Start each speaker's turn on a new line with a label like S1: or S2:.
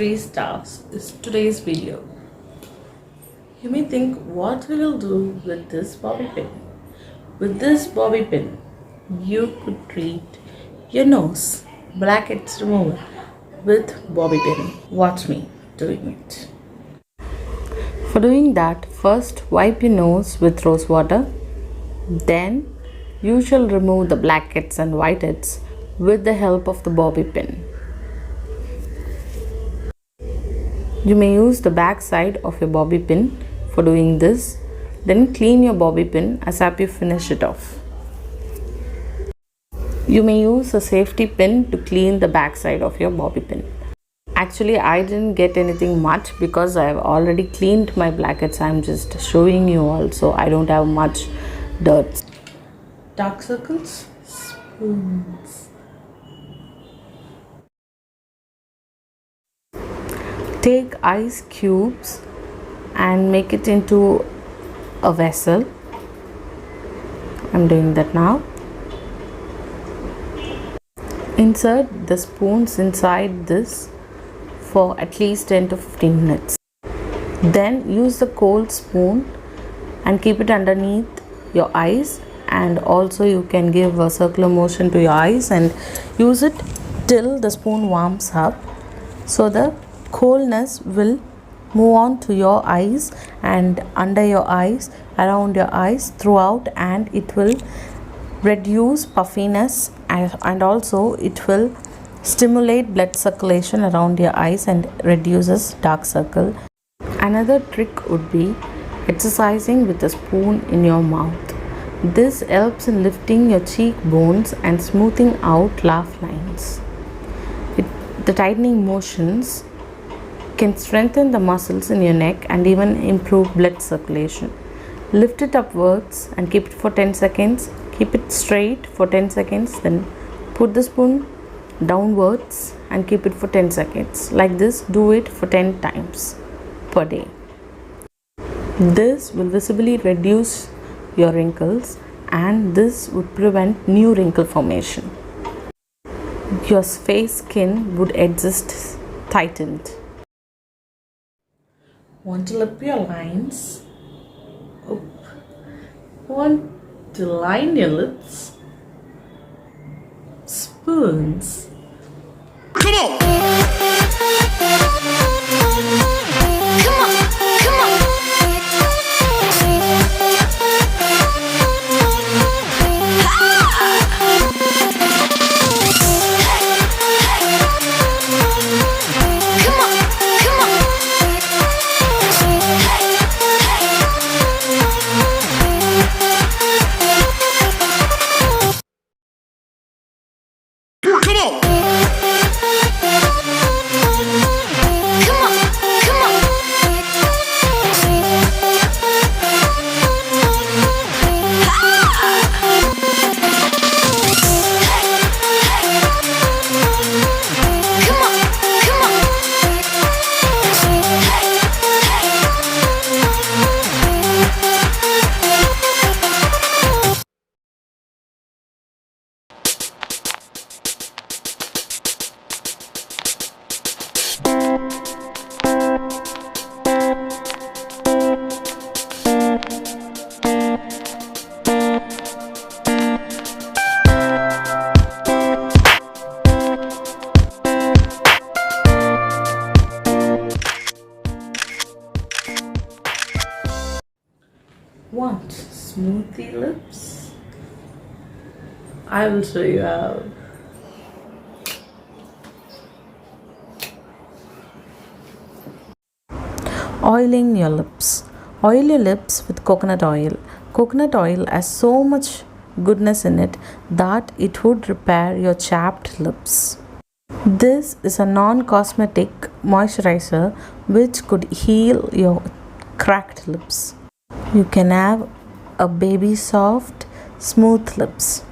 S1: 3 stars is today's video. You may think what we will do with this bobby pin. With this bobby pin, you could treat your nose blackheads removal with bobby pin. Watch me doing it. For doing that, first wipe your nose with rose water. Then you shall remove the blackheads and whiteheads with the help of the bobby pin. You may use the back side of your bobby pin for doing this. Then clean your bobby pin as you finish it off. You may use a safety pin to clean the back side of your bobby pin. Actually, I didn't get anything much because I have already cleaned my blackheads. I'm just showing you all, so I don't have much dirt. Dark circles, spoons. Take ice cubes and make it into a vessel. I'm doing that now. Insert the spoons inside this for at least 10 to 15 minutes. Then use the cold spoon and keep it underneath your eyes, and also you can give a circular motion to your eyes and use it till the spoon warms up, so the coldness will move on to your eyes and under your eyes, around your eyes, throughout, and it will reduce puffiness and also it will stimulate blood circulation around your eyes and reduces dark circle. Another trick would be exercising with a spoon in your mouth. This helps in lifting your cheekbones and smoothing out laugh lines. The tightening motions can strengthen the muscles in your neck and even improve blood circulation. Lift it upwards and keep it for 10 seconds. Keep it straight for 10 seconds. Then put the spoon downwards and keep it for 10 seconds. Like this, do it for 10 times per day. This will visibly reduce your wrinkles and this would prevent new wrinkle formation. Your face skin would exist tightened. Want to lip your lines? Want to line your lips? Spoons.
S2: Come on! Come on! Come on!
S1: Want smoothie lips? I will show you how. Oiling your lips. Oil your lips with coconut oil. Coconut oil has so much goodness in it that it would repair your chapped lips. This is a non-cosmetic moisturizer which could heal your cracked lips. You can have a baby soft, smooth lips.